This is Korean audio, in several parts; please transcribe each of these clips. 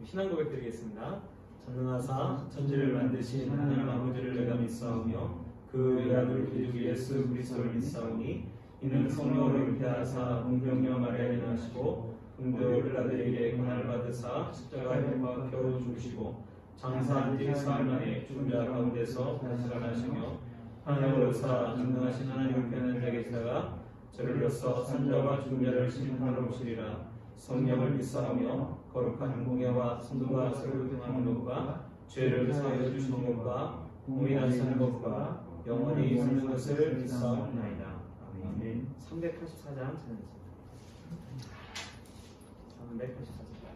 신앙 고백 드리겠습니다. 전능하사 천지를 만드신 하나님 아버지를 내가 믿사오며 그 외아들 기주 예수 그리스도를 믿사오니 이는 성령으로 잉태하사 공병녀 마리아를 낳으시고 본토 빌라도에게 고난을 받으사 십자가에 못 박혀 죽으시고 장사한 지 사흘 만에 죽은 자 가운데서 다시 살아나시며 하늘로 오르사 전능하신 하나님을 편한 자 계시다가 저리로서 산자와 죽은 자를 심판하러 오시리라. 성령을 믿사오며 거룩한 공예와 성도가 서로 등하는 것과 죄를 사하여 주시는 것과 공의나 사는 것과 영원히 사는 것을 믿사옵나이다. 아멘. 384장 전해집니다.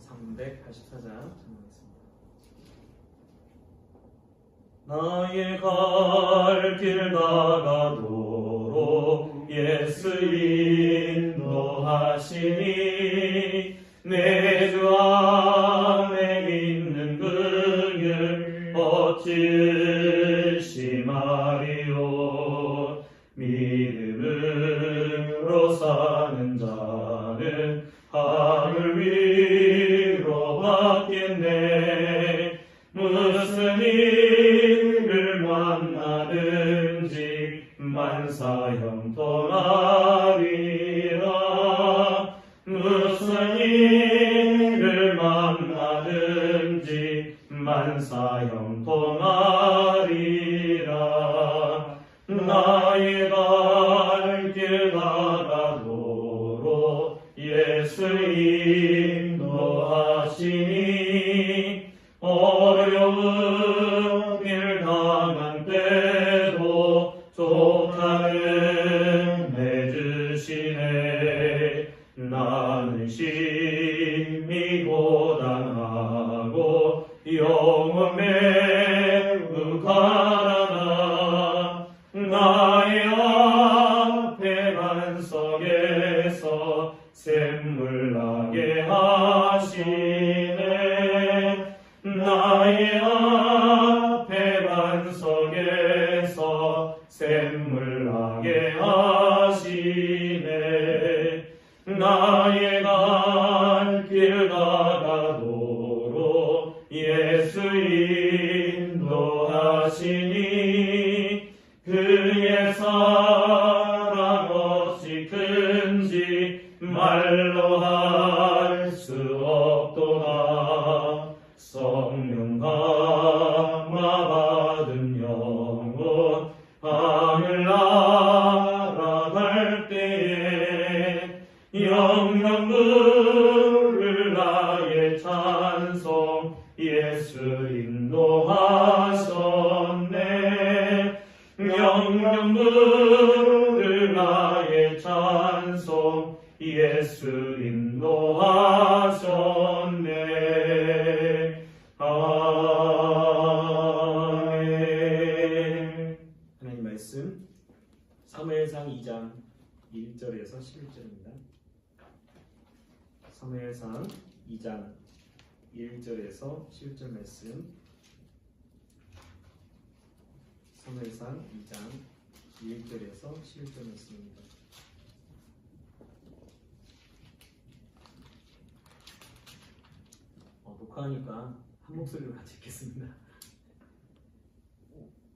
384장 전하겠습니다. 나의 갈 길 다가도록 예수 인도하시니 내 주 안에 있는 그를 어찌 의심하리요. 믿음으로 사는 자는 하늘 위로 받겠네. 무슨 일을 만나든지 만사형통하리라. 무슨 일을 만나든지 만사형통하리라. 나의 갈 길 다가도록 예수 인도하시니 어려운 일 당한 때도 조카는 내주시네. 나는 심히 고단하고 영혼 매우 가난하. 나의 앞에 반석에서 샘물 나게 하시네. 나의 앞에 반석에서 샘물 나게 하시네. 나의 갈 길 다가도록 예수 인도하시니 그의 사랑 어찌 큰지 말로 할 수 없도다. 성령 감화 받은 영혼 하늘 날아갈 때에 영영 부를 나의 찬송 예수 인도하셨네. 영영 부를 나의 찬송 예수 인도하셨네. 아멘. 하나님 말씀 사무엘상 2장 1절에서 11절입니다. 사무엘상 2장 1절에서 11절 말씀. 사무엘상 2장 1절에서 11절 말씀입니다. 녹화하니까 한 목소리로 같이 읽겠습니다.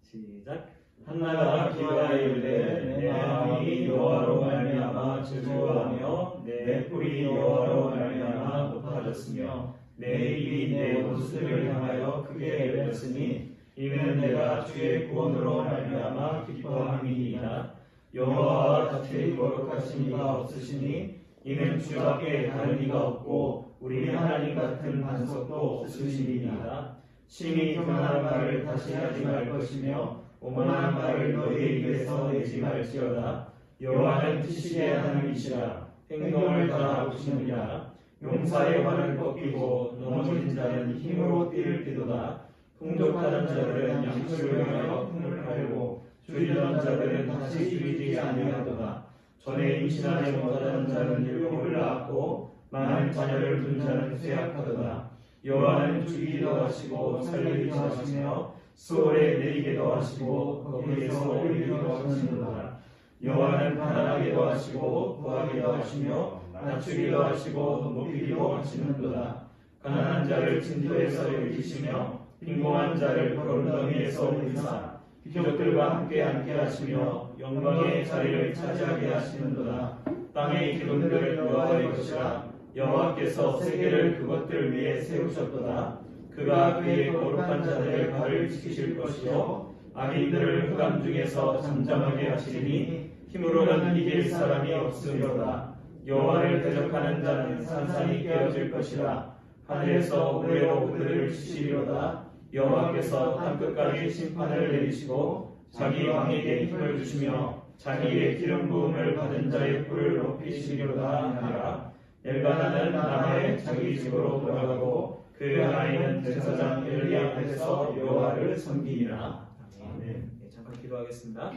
시작. 한나가 기도하여 이르되 내 마음이 여호와로 말미암아 즐거워하며 내 뿔이 여호와로 말미암아 높아졌으며 내 입이 내 원수들을 향하여 크게 열렸으니 이는 내가 주의 구원으로 말미암아 기뻐함이니이다. 여호와와 같이 거룩하신 이가 없으시니 이는 주밖에 다른 이가 없고 우리 하나님 같은 반석도 없으시니이다. 심히 교만한 말을 다시 하지 말 것이며 오만한 말을 너희 입에서 내지 말지어다. 여호와는 지식의 하나님이시라. 행동을 다 보시느니라. 용사의 활을 꺾이고 넘어진 자는 힘으로 띠를 띠도다. 풍족하던 자들은 양식을 향하여 품을 팔고 줄이던 자들은 다시 줄이지 아니하도다. 전에 임신하지 못하던 자는 일곱을 낳았고 많은 자녀를 둔 자는 쇠약하도다. 여호와는 죽이기도 하시고 살리기도 하시며 수월에 내리기도 하시고 거기에서 올리기도 하시는도다. 여호와는 가난하기도 하시고 구하기도 하시며 낮추기도 하시고 높이기도 하시는도다. 가난한 자를 진토에서 일으키시며 빈곤한 자를 거름더미에서 올리사 귀족들과 함께 앉게 하시며 영광의 자리를 차지하게 하시는도다. 땅의 기둥들을 여호와의 것이라. 여호와께서 세계를 그것들 위에 세우셨도다. 그가 그의 거룩한 자들의 발을 지키실 것이요 악인들을 흑암 중에서 잠잠하게 하시리니 힘으로는 이길 사람이 없으리로다. 여호와를 대적하는 자는 산산이 깨어질 것이라. 하늘에서 우레로 그들을 치시리로다. 여호와께서 땅끝까지 심판을 내리시고 자기 왕에게 힘을 주시며 자기의 기름 부음을 받은 자의 뿔을 높이시리로다 하니라. 엘가나는 남아의 자기 집으로 돌아가고 그 아이는 제사장 엘리 앞에서 여호와를 섬기니라. 아멘. 네, 잠깐 기도하겠습니다.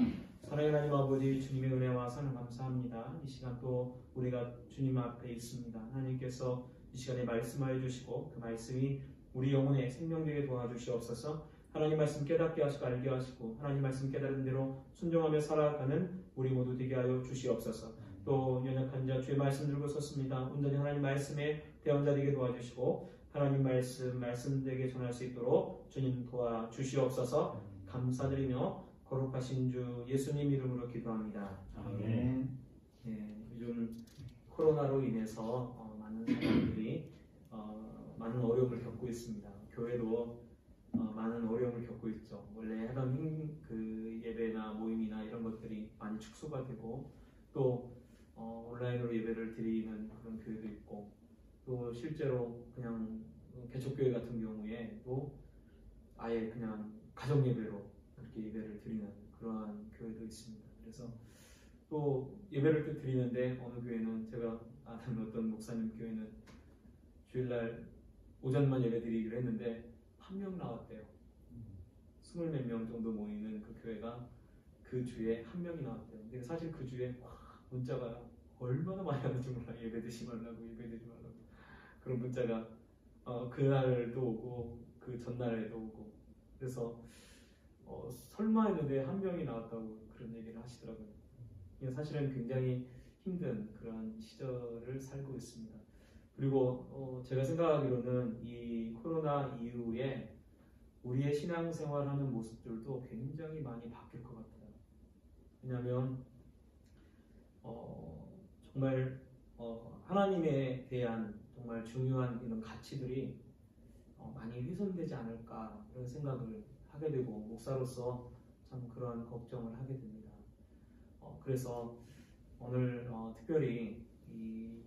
사랑의 하나님 아버지, 주님의 은혜와 사랑 감사합니다. 이 시간 또 우리가 주님 앞에 있습니다. 하나님께서 이 시간에 말씀하여 주시고 그 말씀이 우리 영혼의 생명되게 도와주시옵소서. 하나님 말씀 깨닫게 하시고 알게 하시고 하나님 말씀 깨달은 대로 순종하며 살아가는 우리 모두 되게 하여 주시옵소서. 또 연약한 자 주의 말씀 들고 섰습니다. 온전히 하나님 말씀에 대언자 되게 도와주시고 하나님 말씀되게 전할 수 있도록 주님 도와주시옵소서. 감사드리며 거룩하신 주 예수님 이름으로 기도합니다. 아멘. 예, 요즘 코로나로 인해서 많은 사람들이 많은 어려움을 겪고 있습니다. 교회도 많은 어려움을 겪고 있죠. 원래 하던 그 예배나 모임이나 이런 것들이 많이 축소가 되고 또 온라인으로 예배를 드리는 그런 교회도 있고 또 실제로 그냥 개척교회 같은 경우에 또 아예 그냥 가정 예배로 그렇게 예배를 드리는 그러한 교회도 있습니다. 그래서 또 예배를 또 드리는데 어느 교회는 제가 아는 어떤 목사님 교회는 주일날 오전만 예배 드리기로 했는데 1명 나왔대요. 20몇 명 정도 모이는 그 교회가 그 주에 1명이 나왔대요. 근데 사실 그 주에 문자가 얼마나 많이 왔는지 몰라요. 예배 드리지 말라고 그런 문자가 그날도 오고 그 전날에도 오고 그래서 설마 했는데 1명이 나왔다고 그런 얘기를 하시더라고요. 사실은 굉장히 힘든 그런 시절을 살고 있습니다. 그리고 제가 생각하기로는 이 코로나 이후에 우리의 신앙생활하는 모습들도 굉장히 많이 바뀔 것 같아요. 왜냐하면 정말 하나님에 대한 정말 중요한 이런 가치들이 많이 훼손되지 않을까 그런 생각을 하게 되고 목사로서 참 그런 걱정을 하게 됩니다. 그래서 오늘 특별히 이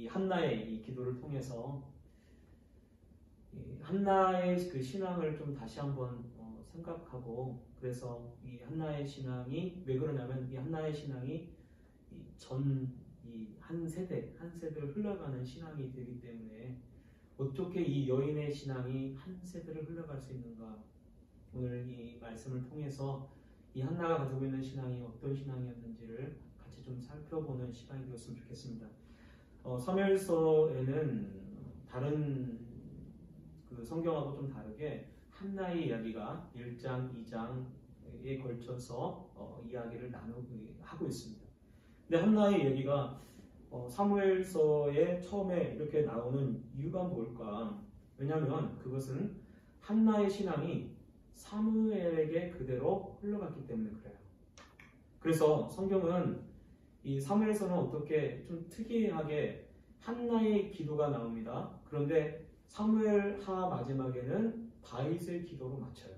한나의 이 기도를 통해서 이 한나의 그 신앙을 좀 다시 한번 생각하고 그래서 이 한나의 신앙이 왜 그러냐면 이 한나의 신앙이 이 한 세대를 흘러가는 신앙이 되기 때문에 어떻게 이 여인의 신앙이 한 세대를 흘러갈 수 있는가 오늘 이 말씀을 통해서 이 한나가 가지고 있는 신앙이 어떤 신앙이었는지를 같이 좀 살펴보는 시간이 되었으면 좋겠습니다. 사무엘서에는 다른 그 성경하고 좀 다르게 한나의 이야기가 1장, 2장에 걸쳐서 이야기를 하고 있습니다. 근데 한나의 이야기가 사무엘서에 처음에 이렇게 나오는 이유가 뭘까? 왜냐하면 그것은 한나의 신앙이 사무엘에게 그대로 흘러갔기 때문에 그래요. 그래서 성경은 이 사무엘서는 어떻게 좀 특이하게 한나의 기도가 나옵니다. 그런데 사무엘하 마지막에는 다윗의 기도로 마쳐요.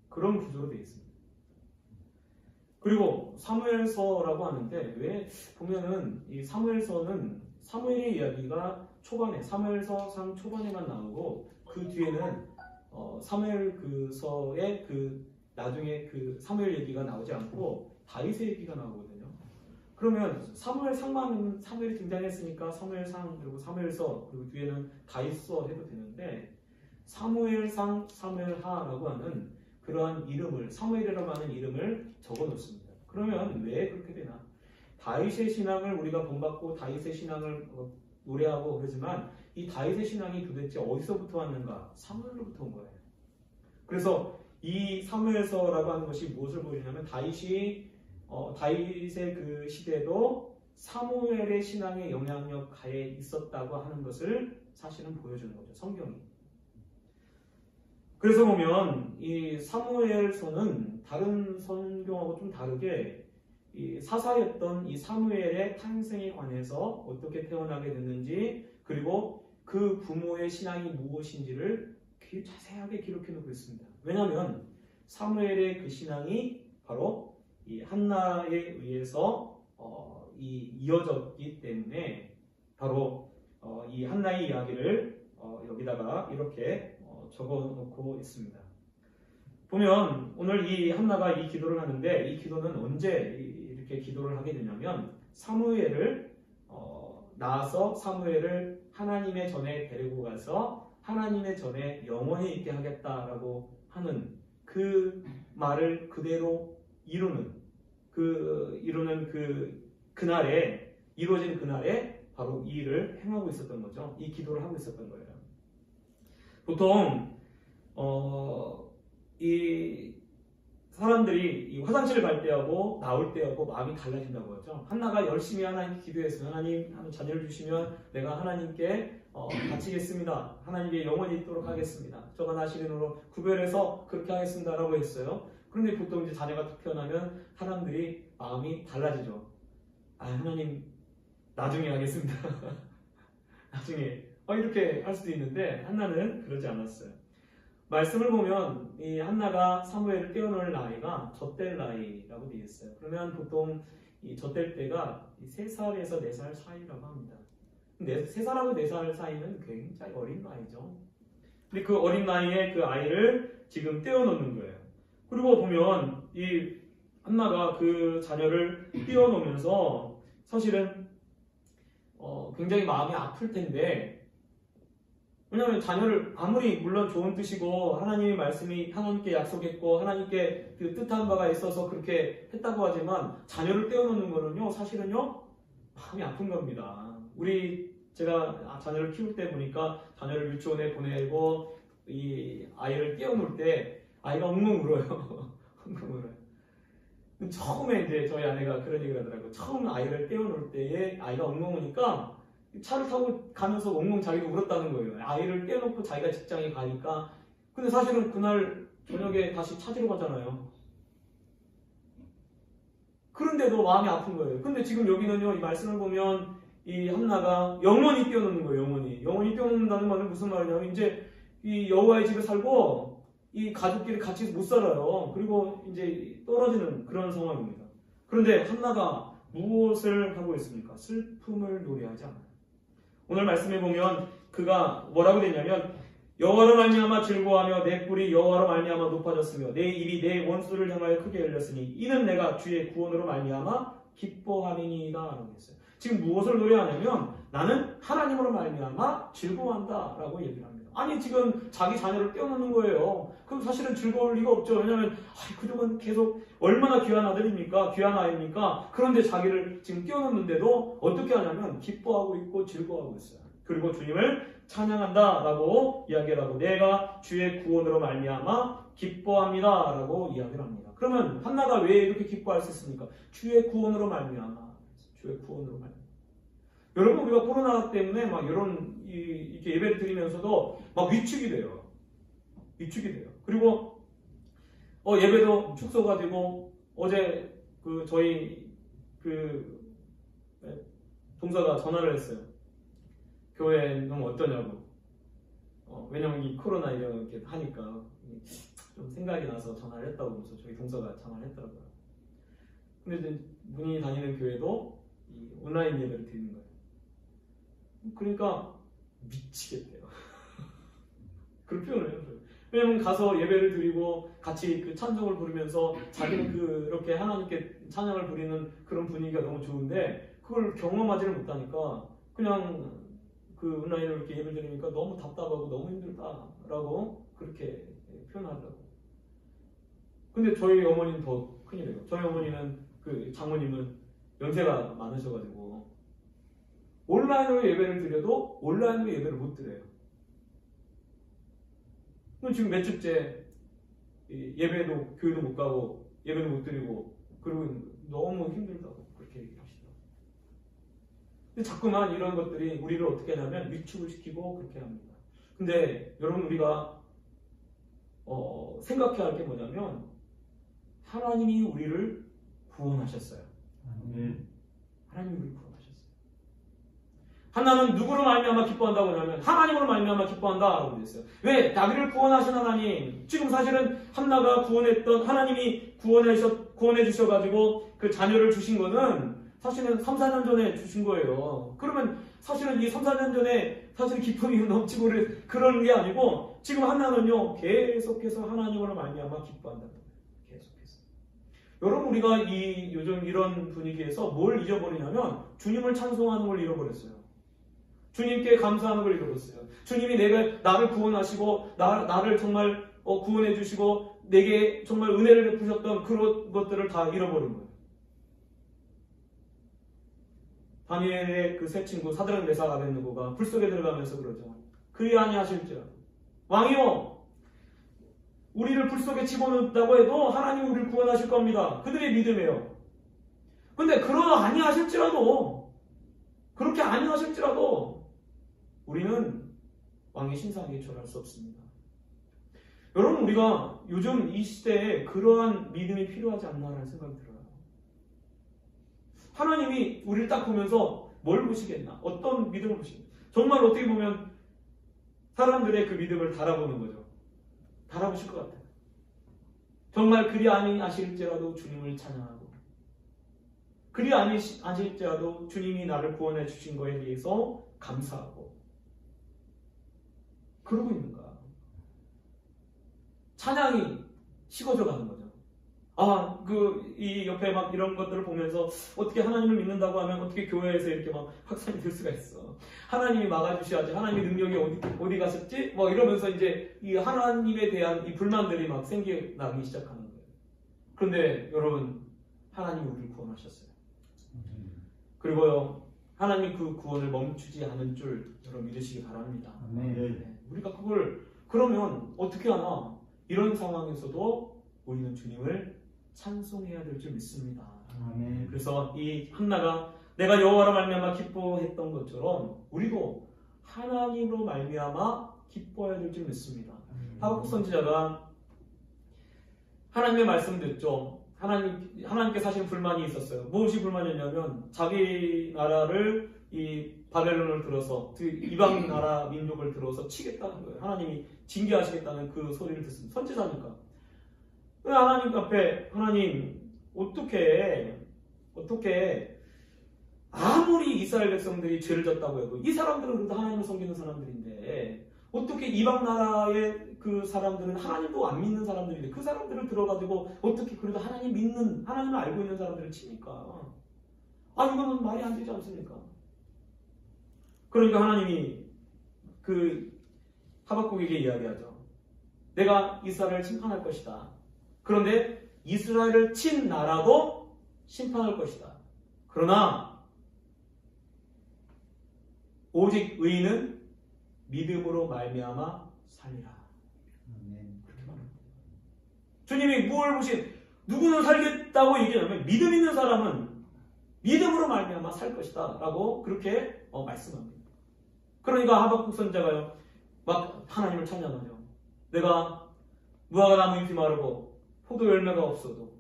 그런 구조로 되어 있습니다. 그리고 사무엘서라고 하는데 왜 보면은 이 사무엘서는 사무엘의 이야기가 초반에 사무엘서상 초반에만 나오고 그 뒤에는 사무엘 그서의 그 나중에 그 사무엘 얘기가 나오지 않고 다윗의 얘기가 나오거든요. 그러면 사무엘상만 사무엘이 등장했으니까 사무엘상 그리고 사무엘서 그리고 뒤에는 다윗서 해도 되는데 사무엘상 사무엘하라고 하는 그러한 이름을 사무엘이라고 하는 이름을 적어 놓습니다. 그러면 왜 그렇게 되나? 다윗의 신앙을 우리가 본받고 다윗의 신앙을 노래하고 그러지만 이 다윗의 신앙이 도대체 어디서부터 왔는가? 사무엘로부터 온 거예요. 그래서 이 사무엘서라고 하는 것이 무엇을 보여주냐면 다윗이 다윗의 그 시대도 사무엘의 신앙의 영향력 하에 있었다고 하는 것을 사실은 보여주는 거죠. 성경이. 그래서 보면 이 사무엘서는 다른 성경하고 좀 다르게 이 사사였던 이 사무엘의 탄생에 관해서 어떻게 태어나게 됐는지, 그리고 그 부모의 신앙이 무엇인지를 자세하게 기록해 놓고 있습니다. 왜냐하면 사무엘의 그 신앙이 바로 이 한나에 의해서 이어졌기 때문에 바로 이 한나의 이야기를 여기다가 이렇게 적어 놓고 있습니다. 보면 오늘 이 한나가 이 기도를 하는데, 이 기도는 언제 이렇게 기도를 하게 되냐면 사무엘을 낳아서 사무엘을 하나님의 전에 데리고 가서 하나님의 전에 영원히 있게 하겠다라고 하는 그 말을 그대로 이루는 그날에 이루어진 그날에 바로 이 일을 행하고 있었던 거죠. 이 기도를 하고 있었던 거예요. 보통 이 사람들이 이 화장실 갈 때하고 나올 때하고 마음이 달라진다고 하죠. 한나가 열심히 하나님께 기도했어요. 하나님 자녀를 주시면 내가 하나님께 바치겠습니다. 하나님께 영원히 있도록 하겠습니다. 저가 나시린으로 구별해서 그렇게 하겠습니다라고 했어요. 그런데 보통 이제 자녀가 태어나면 사람들이 마음이 달라지죠. 하나님 나중에 하겠습니다. 나중에 이렇게 할 수도 있는데 한나는 그러지 않았어요. 말씀을 보면 이 한나가 사무엘을 떼어놓을 나이가 젖될 나이라고 되어 있어요. 그러면 보통 이 젖될 때가 3살에서 4살 사이라고 합니다. 3살하고 4살 사이는 굉장히 어린 나이죠. 근데 그 어린 나이에 그 아이를 지금 떼어놓는 거예요. 그리고 보면 이 한나가 그 자녀를 떼어놓으면서 사실은 굉장히 마음이 아플 텐데, 왜냐하면 자녀를 아무리 물론 좋은 뜻이고 하나님의 말씀이 하나님께 약속했고 하나님께 그 뜻한 바가 있어서 그렇게 했다고 하지만 자녀를 떼어놓는 거는요 사실은요 마음이 아픈 겁니다. 제가 자녀를 키울 때 보니까 자녀를 유치원에 보내고 이 아이를 떼어놓을 때 아이가 엉엉 울어요. 엉엉 울어요. 처음에 이제 저희 아내가 그런 얘기를 하더라고요. 처음 아이를 떼어놓을 때에 아이가 엉엉 우니까 차를 타고 가면서 엉엉 자기가 울었다는 거예요. 아이를 떼어놓고 자기가 직장에 가니까. 근데 사실은 그날 저녁에 다시 찾으러 가잖아요. 그런데도 마음이 아픈 거예요. 근데 지금 여기는요, 이 말씀을 보면 이 한나가 영원히 떼어놓는 거예요. 영원히 떼어놓는다는 말은 무슨 말이냐면 이제 이 여호와의 집에 살고 이 가족끼리 같이 못 살아요. 그리고 이제 떨어지는 그런 상황입니다. 그런데 한나가 무엇을 하고 있습니까? 슬픔을 노래하지 않아요. 오늘 말씀에 보면 그가 뭐라고 되냐면 여호와로 말미암아 즐거워하며 내 뿔이 여호와로 말미암아 높아졌으며 내 입이 내 원수를 향하여 크게 열렸으니 이는 내가 주의 구원으로 말미암아 기뻐함이니이다 라고 했어요. 지금 무엇을 노래하냐면 나는 하나님으로 말미암아 즐거워한다 라고 얘기를 합니다. 아니 지금 자기 자녀를 떼어놓는 거예요. 그럼 사실은 즐거울 리가 없죠. 왜냐하면 그동안 계속 얼마나 귀한 아들입니까? 귀한 아이입니까? 그런데 자기를 지금 떼어놓는데도 어떻게 하냐면 기뻐하고 있고 즐거워하고 있어요. 그리고 주님을 찬양한다 라고 이야기를 하고 내가 주의 구원으로 말미암아 기뻐합니다 라고 이야기를 합니다. 그러면 한나가 왜 이렇게 기뻐할 수 있습니까? 주의 구원으로 말미암아. 주의 구원으로 말미암아. 여러분 우리가 코로나 때문에 막 이렇게 예배를 드리면서도 막 위축이 돼요. 그리고 예배도 축소가 되고 어제 저희 동서가 전화를 했어요. 교회는 어떠냐고. 왜냐면 이 코로나 이렇게 하니까 좀 생각이 나서 전화를 했다고 해서 저희 동서가 전화를 했더라고요. 근데 이제 문이 다니는 교회도 이 온라인 예배를 드리는 거예요. 그러니까 미치겠대요. 그렇게 표현을 해요. 왜냐면 가서 예배를 드리고 같이 그 찬송을 부르면서 자기는 그렇게 하나님께 찬양을 부리는 그런 분위기가 너무 좋은데 그걸 경험하지를 못하니까 그냥 그 온라인으로 이렇게 예배를 드리니까 너무 답답하고 너무 힘들다라고 그렇게 표현하더라고요. 근데 저희 어머니는 더 큰일이에요. 저희 어머니는 그 장모님은 연세가 많으셔가지고 온라인으로 예배를 드려도 온라인으로 예배를 못 드려요. 지금 몇 주째 예배도 교회도 못 가고 예배도 못 드리고 그러고 있는 거예요. 너무 힘들다고 그렇게 얘기를 하시더라고요. 근데 자꾸만 이런 것들이 우리를 어떻게 하냐면 위축을 시키고 그렇게 합니다. 근데 여러분 우리가 생각해야 할 게 뭐냐면 하나님이 우리를 구원하셨어요. 하나님이 우리를 구원하셨어요. 하나는 누구로 말미암아 기뻐한다고 하냐면 하나님으로 말미암아 기뻐한다라고 그랬어요. 왜? 나를 구원하신 하나님. 지금 사실은 한나가 구원했던 하나님이 구원해 주셔가지고 그 자녀를 주신 거는 사실은 3, 4년 전에 주신 거예요. 그러면 사실은 이 3, 4년 전에 사실 기쁨이 넘치고 그런 게 아니고 지금 한나는요 계속해서 하나님으로 말미암아 기뻐한다는 거예요. 계속해서. 여러분 우리가 요즘 이런 분위기에서 뭘 잊어버리냐면 주님을 찬송하는 걸 잃어버렸어요. 주님께 감사하는 걸 잃어버렸어요. 주님이 나를 구원하시고 나를 정말 구원해 주시고 내게 정말 은혜를 베푸셨던 그런 것들을 다 잃어버린 거예요. 다니엘의 그 세 친구 사드락 메삭 아벳느고가 불 속에 들어가면서 그러죠. 그리 아니하실지라도 왕이요 우리를 불 속에 집어넣는다고 해도 하나님 우리를 구원하실 겁니다. 그들의 믿음이에요. 근데 그렇게 아니하실지라도 우리는 왕의 신상에 절할 수 없습니다. 여러분 우리가 요즘 이 시대에 그러한 믿음이 필요하지 않나라는 생각이 들어요. 하나님이 우리를 딱 보면서 뭘 보시겠나? 어떤 믿음을 보시겠나? 정말 어떻게 보면 사람들의 그 믿음을 달아보는 거죠. 달아보실 것 같아요. 정말 그리 아니하실지라도 주님을 찬양하고 그리 아니하실지라도 주님이 나를 구원해 주신 거에 대해서 감사하고 그러고 있는가? 찬양이 식어져 가는 거죠. 이 옆에 막 이런 것들을 보면서 어떻게 하나님을 믿는다고 하면 어떻게 교회에서 이렇게 막 확산이 될 수가 있어. 하나님이 막아주셔야지. 하나님의 능력이 어디 갔었지? 뭐 이러면서 이제 이 하나님에 대한 이 불만들이 막 생겨나기 시작하는 거예요. 그런데 여러분, 하나님이 우리를 구원하셨어요. 그리고요, 하나님이 그 구원을 멈추지 않은 줄 여러분 믿으시기 바랍니다. 네. 우리가 그러면 어떻게 하나? 이런 상황에서도 우리는 주님을 찬송해야 될 줄 믿습니다. 아멘. 그래서 이 한나가 내가 여호와로 말미암아 기뻐했던 것처럼 우리도 하나님으로 말미암아 기뻐해야 될 줄 믿습니다. 하박국 선지자가 하나님의 말씀 듣죠. 하나님께 사실 불만이 있었어요. 무엇이 불만이었냐면 자기 나라를 이 바벨론을 들어서 이방 나라 민족을 들어서 치겠다는 거예요. 하나님이 징계하시겠다는 그 소리를 듣습니다. 선지자니까. 하나님 앞에 하나님 어떻게 아무리 이스라엘 백성들이 죄를 졌다고 해도 이 사람들은 그래도 하나님을 섬기는 사람들인데 어떻게 이방 나라의 그 사람들은 하나님도 안 믿는 사람들인데 그 사람들을 들어가지고 어떻게 그래도 하나님을 알고 있는 사람들을 치니까 이거는 말이 안 되지 않습니까? 그러니까 하나님이 그 하박국에게 이야기하죠. 내가 이스라엘을 심판할 것이다. 그런데 이스라엘을 친 나라도 심판할 것이다. 그러나 오직 의인은 믿음으로 말미암아 살리라. 그렇게 말합니다. 주님이 뭘 누구는 살겠다고 얘기하냐면 믿음 있는 사람은 믿음으로 말미암아 살 것이다 라고 그렇게 말씀합니다. 그러니까 하박국 선지자가요 막 하나님을 찬양하죠. 내가 무화과 나무 잎이 마르고 포도 열매가 없어도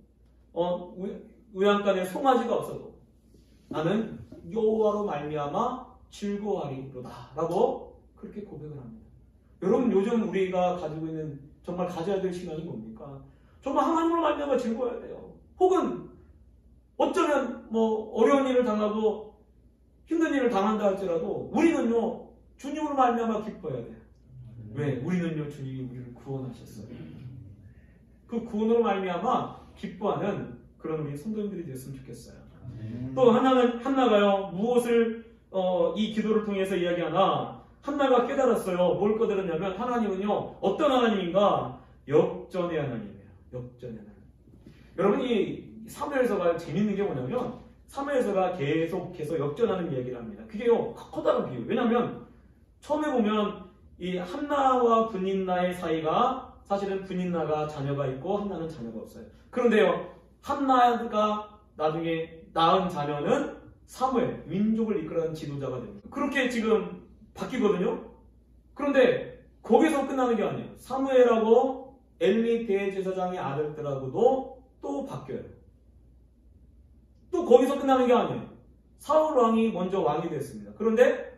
우양간에 송아지가 없어도 나는 여호와로 말미암아 즐거워하리로다 라고 그렇게 고백을 합니다. 여러분 요즘 우리가 가지고 있는 정말 가져야 될 시간이 뭡니까? 정말 하나님으로 말미암아 즐거워야 돼요. 혹은 어쩌면 어려운 일을 당하고 힘든 일을 당한다 할지라도 우리는요 주님으로 말미암아 기뻐해야 돼요. 왜? 우리는요 주님이 우리를 구원하셨어요. 그 구원으로 말미암아 기뻐하는 그런 우리 성도님들이 되었으면 좋겠어요. 또 한나가요 무엇을 이 기도를 통해서 이야기하나 한나가 깨달았어요. 뭘 깨달았냐면 하나님은요 어떤 하나님인가? 역전의 하나님이에요. 역전의 하나님. 여러분 이 사무엘서가 재밌는 게 뭐냐면 사무엘서가 계속해서 역전하는 이야기를 합니다. 그게요 커다란 비유. 왜냐하면 처음에 보면 이 한나와 분인나의 사이가 사실은 분인나가 자녀가 있고 한나는 자녀가 없어요. 그런데요 한나가 나중에 낳은 자녀는 사무엘, 민족을 이끌어가는 지도자가 됩니다. 그렇게 지금 바뀌거든요. 그런데 거기서 끝나는 게 아니에요. 사무엘하고 엘리 대제사장의 아들들하고도 또 바뀌어요. 또 거기서 끝나는 게 아니에요. 사울 왕이 먼저 왕이 됐습니다. 그런데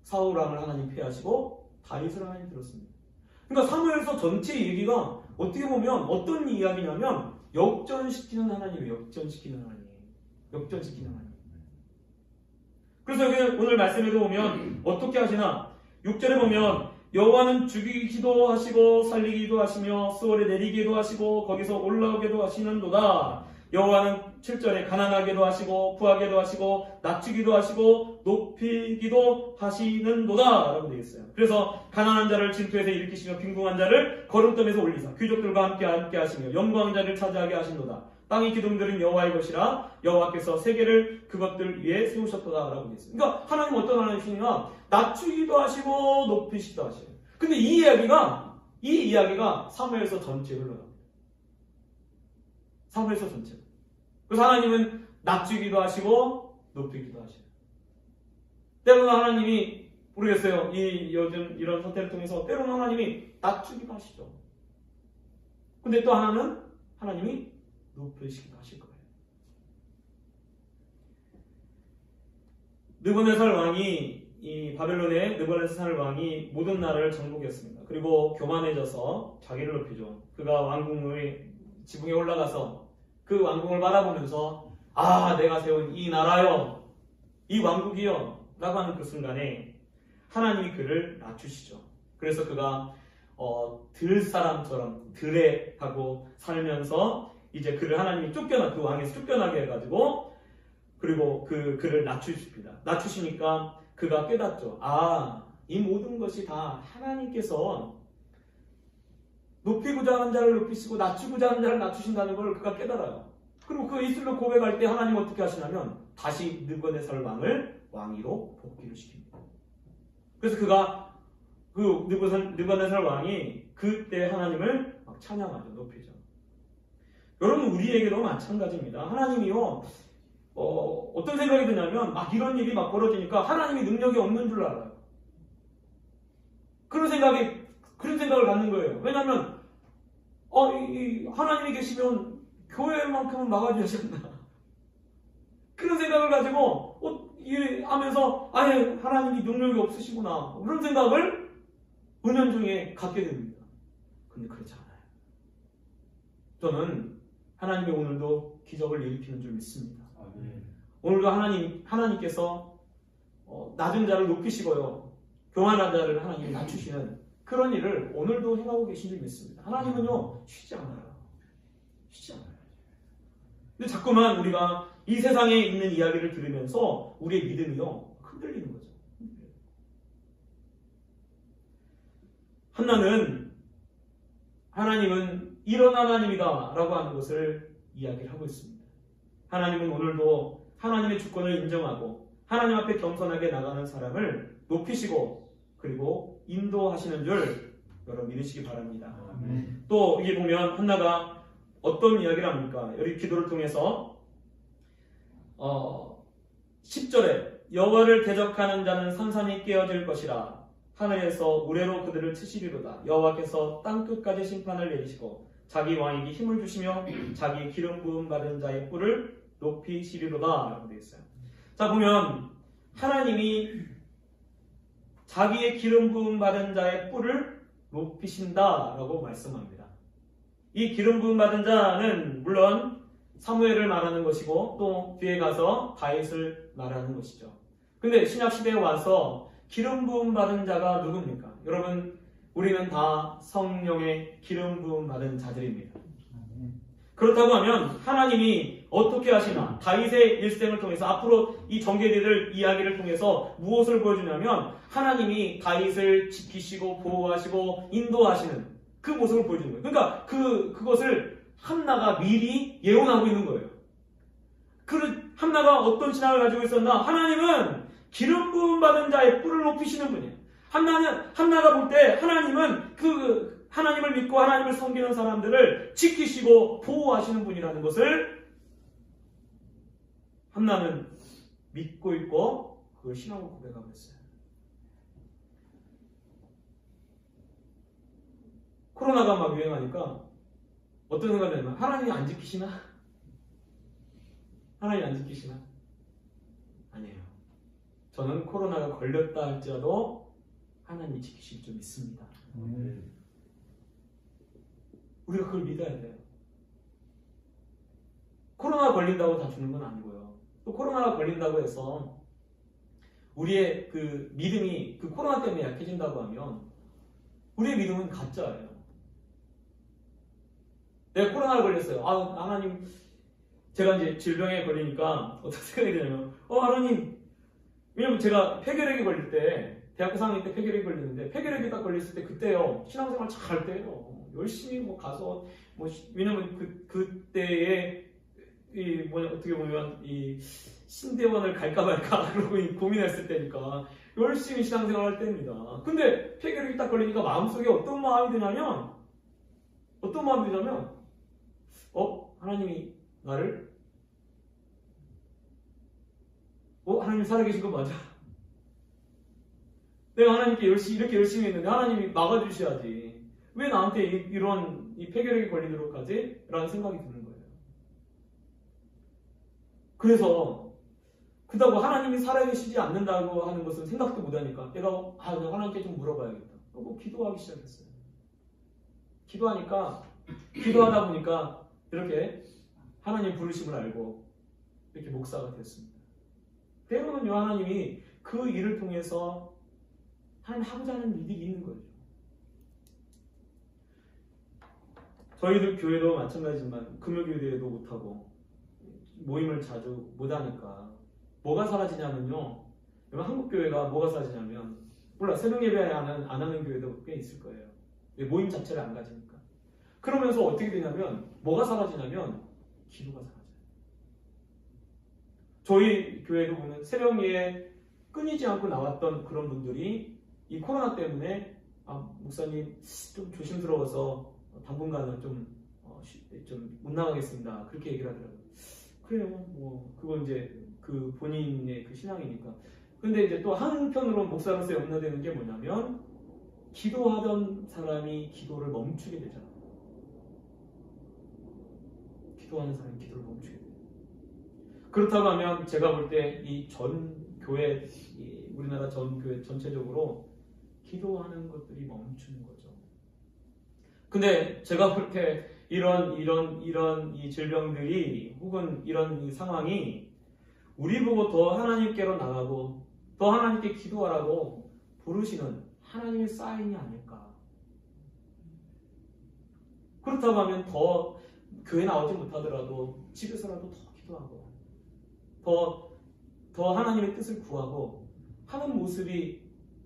사울 왕을 하나님 피하시고 다윗을 하나님 들었습니다. 그러니까 사무엘서 전체 얘기가 어떻게 보면 어떤 이야기냐면 역전시키는 하나님이에요. 역전시키는 하나님. 역전시키는 하나님. 그래서 여기 오늘 말씀에도 보면 어떻게 하시나 6절에 보면 여호와는 죽이기도 하시고 살리기도 하시며 수월에 내리기도 하시고 거기서 올라오게도 하시는도다. 여호와는 7절에 가난하게도 하시고 부하게도 하시고 낮추기도 하시고 높이기도 하시는도다 라고 되어 있어요. 그래서 가난한 자를 진토에서 일으키시며 빈궁한 자를 거름덤에서 올리사 귀족들과 함께 하시며 영광한 자를 차지하게 하신도다. 땅의 기둥들은 여호와의 것이라 여호와께서 세계를 그것들 위에 세우셨도다 라고 되어 있어요. 그러니까 하나님 어떤 하나님이시냐 낮추기도 하시고 높이시기도 하시고. 근데 이 이야기가 사무엘서 전체에 흘러갑니다. 사무엘서 전체. 그래서 하나님은 낮추기도 하시고 높이기도 하시고. 때로는 하나님이 모르겠어요. 요즘 이런 선택을 통해서 때로는 하나님이 낮추기도 하시죠. 근데 또 하나는 하나님이 높이시기도 하실 거예요. 느부갓네살 왕이 이 바벨론의 느부갓네살 왕이 모든 나라를 정복했습니다. 그리고 교만해져서 자기를 높이죠. 그가 왕궁의 지붕에 올라가서 그 왕궁을 바라보면서 내가 세운 이 나라요, 이 왕국이요 라고 하는 그 순간에 하나님이 그를 낮추시죠. 그래서 그가 들사람처럼 들에 하고 살면서 이제 그를 하나님이 그 왕에서 쫓겨나게 해가지고 그리고 그를 낮추십니다. 낮추시니까 그가 깨닫죠. 이 모든 것이 다 하나님께서 높이고자 하는 자를 높이시고 낮추고자 하는 자를 낮추신다는 걸 그가 깨달아요. 그리고 그 입술로 고백할 때 하나님 어떻게 하시냐면 다시 느부갓네살 왕을 왕위로 복귀를 시킵니다. 그래서 그가 그 느부갓네살 왕이 그때 하나님을 막 찬양하죠. 높이죠. 여러분 우리에게도 마찬가지입니다. 하나님이요 어떤 생각이 드냐면 이런 일이 막 벌어지니까 하나님이 능력이 없는 줄 알아요. 그런 생각을 갖는 거예요. 왜냐하면 하나님이 계시면 교회만큼은 막아주지 않나. 그런 생각을 가지고 하면서 하나님이 능력이 없으시구나. 그런 생각을 은연중에 갖게 됩니다. 근데 그렇지 않아요. 저는 하나님이 오늘도 기적을 일으키는 줄 믿습니다. 오늘도 하나님께서 낮은 자를 높이시고요. 교만한 자를 하나님이 낮추시는 그런 일을 오늘도 행하고 계신 줄 믿습니다. 하나님은요, 쉬지 않아요. 쉬지 않아요. 근데 자꾸만 우리가 이 세상에 있는 이야기를 들으면서 우리의 믿음이요, 흔들리는 거죠. 한나는 하나님은 이런 하나님이다 라고 하는 것을 이야기를 하고 있습니다. 하나님은 오늘도 하나님의 주권을 인정하고 하나님 앞에 겸손하게 나가는 사람을 높이시고 그리고 인도하시는 줄 여러분 믿으시기 바랍니다. 또 여기 보면 한나가 어떤 이야기를 합니까? 여기 기도를 통해서 10절에 여호와를 대적하는 자는 산산이 깨어질 것이라 하늘에서 우레로 그들을 치시리로다. 여호와께서 땅끝까지 심판을 내리시고 자기 왕에게 힘을 주시며 자기 기름 부음 받은 자의 뿔을 높이시리로다 라고 되어 있어요. 자 보면 하나님이 자기의 기름 부음 받은 자의 뿔을 높이신다 라고 말씀합니다. 이 기름 부음 받은 자는 물론 사무엘을 말하는 것이고 또 뒤에 가서 다윗을 말하는 것이죠. 근데 신약시대에 와서 기름 부음 받은 자가 누굽니까? 여러분 우리는 다 성령의 기름 부음 받은 자들입니다. 그렇다고 하면 하나님이 어떻게 하시나 다윗의 일생을 통해서 앞으로 이 전개될 이야기를 통해서 무엇을 보여주냐면 하나님이 다윗을 지키시고 보호하시고 인도하시는 그 모습을 보여주는 거예요. 그러니까 그것을 한나가 미리 예언하고 있는 거예요. 한나가 어떤 신앙을 가지고 있었나? 하나님은 기름 부음 받은 자의 뿔을 높이시는 분이에요. 한나가 볼 때 하나님은 하나님을 믿고 하나님을 섬기는 사람들을 지키시고 보호하시는 분이라는 것을 한나는 믿고 있고 그걸 신앙으로 고백하고 있어요. 코로나가 막 유행하니까 어떤 생각이 들면 하나님이 안 지키시나? 하나님이 안 지키시나? 아니에요. 저는 코로나가 걸렸다 할지라도 하나님이 지키실 줄 믿습니다. 우리가 그걸 믿어야 돼요. 코로나 걸린다고 다 죽는 건 아니고요. 또 코로나가 걸린다고 해서 우리의 그 믿음이 그 코로나 때문에 약해진다고 하면 우리의 믿음은 가짜예요. 내가 코로나에 걸렸어요. 하나님, 제가 이제 질병에 걸리니까 어떻게 생각이 드냐면, 하나님, 왜냐면 제가 폐결핵에 걸릴 때, 대학교 4학년 때 폐결핵에 걸렸는데, 폐결핵에 딱 걸렸을 때 그때요, 신앙생활 잘 할 때요, 열심히 뭐 가서, 왜냐면 그때에, 어떻게 보면, 이 신대원을 갈까 말까, 그러고 고민했을 때니까, 열심히 신앙생활 할 때입니다. 근데 폐결핵이 딱 걸리니까 마음속에 어떤 마음이 드냐면, 하나님이 나를 하나님 살아계신 거 맞아? 내가 하나님께 이렇게 열심히 했는데 하나님이 막아주셔야지. 왜 나한테 이런 폐결핵이 걸리도록 하지? 라는 생각이 드는 거예요. 그래서 그렇다고 하나님이 살아계시지 않는다고 하는 것은 생각도 못하니까 내가 하나님께 좀 물어봐야겠다. 그리고 기도하기 시작했어요. 기도하다 보니까 이렇게 하나님 부르심을 알고 이렇게 목사가 됐습니다. 때로는요, 하나님이 그 일을 통해서 하나님 하고자 하는 일이 있는 거죠. 저희들 교회도 마찬가지지만 금요교대도 못하고 모임을 자주 못하니까 뭐가 사라지냐면요, 한국 교회가 뭐가 사라지냐면, 새벽 예배 안 하는 교회도 꽤 있을 거예요. 모임 자체를 안 가지니까. 그러면서 어떻게 되냐면, 뭐가 사라지냐면 기도가 사라져요. 저희 교회도 보면 새벽에 끊이지 않고 나왔던 그런 분들이 이 코로나 때문에 목사님 좀 조심스러워서 당분간은 좀 못 나가겠습니다. 그렇게 얘기를 하더라고요. 그래요. 그건 이제 그 본인의 그 신앙이니까. 근데 이제 또 한편으로 목사로서 염려되는 게 뭐냐면, 기도하던 사람이 기도를 멈추게 되잖아요. 기도하는 사람이 기도를 멈추게 돼요. 그렇다고 하면 제가 볼 때 이 전 교회, 우리나라 전 교회 전체적으로 기도하는 것들이 멈추는 거죠. 근데 제가 볼 때 이런 이 질병들이 혹은 이런 이 상황이 우리 보고 더 하나님께로 나가고 더 하나님께 기도하라고 부르시는 하나님의 사인이 아닐까. 그렇다고 하면 더 교회 나오지 못하더라도 집에서라도 더 기도하고 더 하나님의 뜻을 구하고 하는 모습이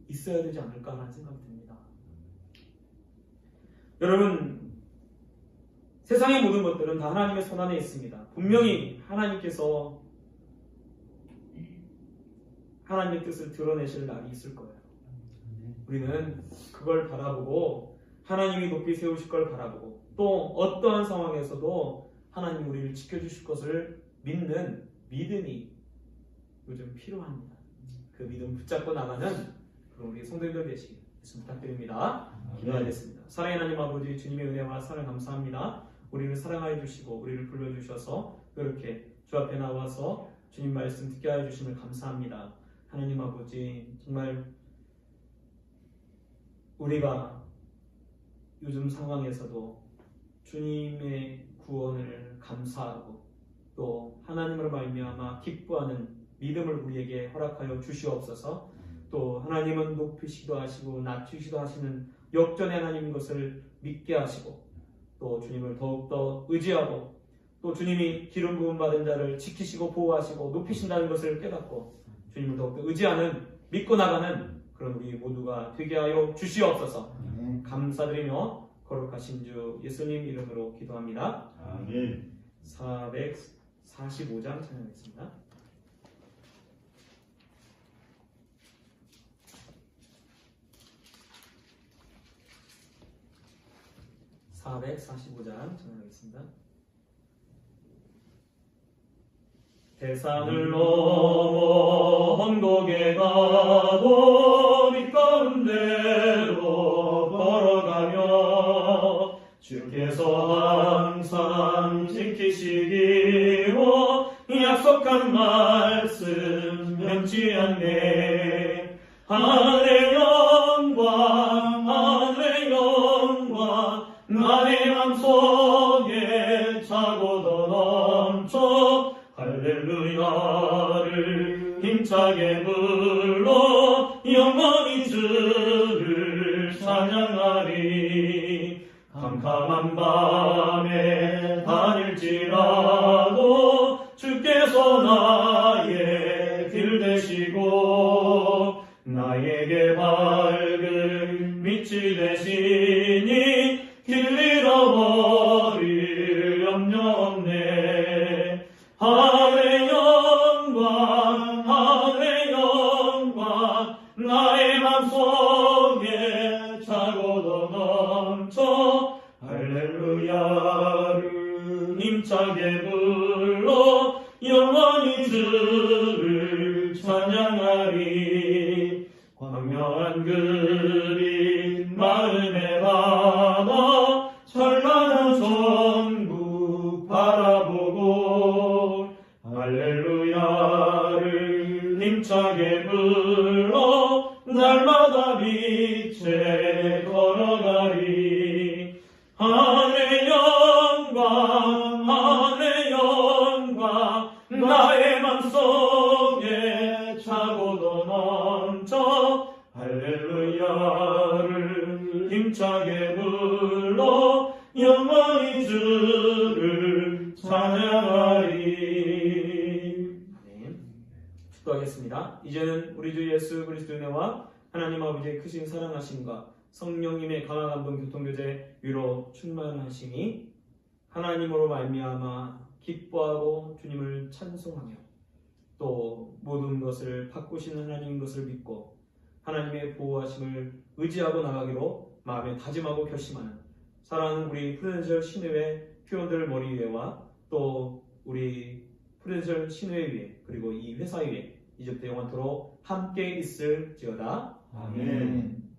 있어야 되지 않을까라는 생각이 듭니다. 여러분, 세상의 모든 것들은 다 하나님의 손 안에 있습니다. 분명히 하나님께서 하나님의 뜻을 드러내실 날이 있을 거예요. 우리는 그걸 바라보고 하나님이 높이 세우실 걸 바라보고 또 어떠한 상황에서도 하나님 우리를 지켜주실 것을 믿는 믿음이 요즘 필요합니다. 그 믿음 붙잡고 나가는 그런 우리 성도님들 되시길 부탁드립니다. 기도하겠습니다. 사랑의 하나님 아버지, 주님의 은혜와 사랑 감사합니다. 우리를 사랑하여 주시고 우리를 불러주셔서 그렇게 주 앞에 나와서 주님 말씀 듣게 하여 주심을 감사합니다. 하나님 아버지, 정말 우리가 요즘 상황에서도 주님의 구원을 감사하고 또 하나님으로 말미암아 기뻐하는 믿음을 우리에게 허락하여 주시옵소서. 또 하나님은 높이시기도 하시고 낮추시기도 하시는 역전의 하나님인 것을 믿게 하시고 또 주님을 더욱더 의지하고 또 주님이 기름 부음 받은 자를 지키시고 보호하시고 높이신다는 것을 깨닫고 주님을 더욱더 의지하는 믿고 나가는 그런 우리 모두가 되게 하여 주시옵소서. 감사드리며 거룩하신 주 예수님 이름으로 기도합니다. 아멘. 445장 찬양하겠습니다. 445장 찬양하겠습니다. 세상을 넘어 언덕에 가도 빛 가운데로 걸어가며 주께서 항상 지키시기로 약속한 말씀 변치 않네. 하늘의 영광 하늘의 영광 나의 맘속에 차고도 넘쳐 할렐루야를 힘차게 불러 영원히 주를 찬양하리. 캄캄한 밤에 다닐지라도 주께서 나의 길 되시고 나에게 밝은 빛이 되시니 길 잃어버릴 염려 없네. 하늘의 영광 하늘의 영광 나의 맘속에 차고도 넘쳐 할렐루야를 힘차게 불러 영원히 주를 찬양하리. 광명한 그림 마음에 담아 찬란한 천국 바라보고 할렐루야를 힘차게 불러 날마다 빛에 걸어가리. 하늘의 영광 하늘의 영광 나의 맘속에 차고도 넘쳐 할렐루야를 힘차게 불러 영원히 주를 찬양하리. 축도하겠습니다. 이제는 우리 주 예수 그리스도의 은혜와 하나님 아버지의 크신 사랑하심과 성령님의 강한 감동 교통교제 위로 충만하심이 하나님으로 말미암아 기뻐하고 주님을 찬송하며 또 모든 것을 바꾸시는 하나님 것을 믿고 하나님의 보호하심을 의지하고 나가기로 마음에 다짐하고 결심하는 사랑하는 우리 프레젠셜 신회회 회원들 머리 위에와 또 우리 프레젠셜 신회회 위에 그리고 이 회사 위에 이제부터 영원토록 함께 있을지어다. 아멘.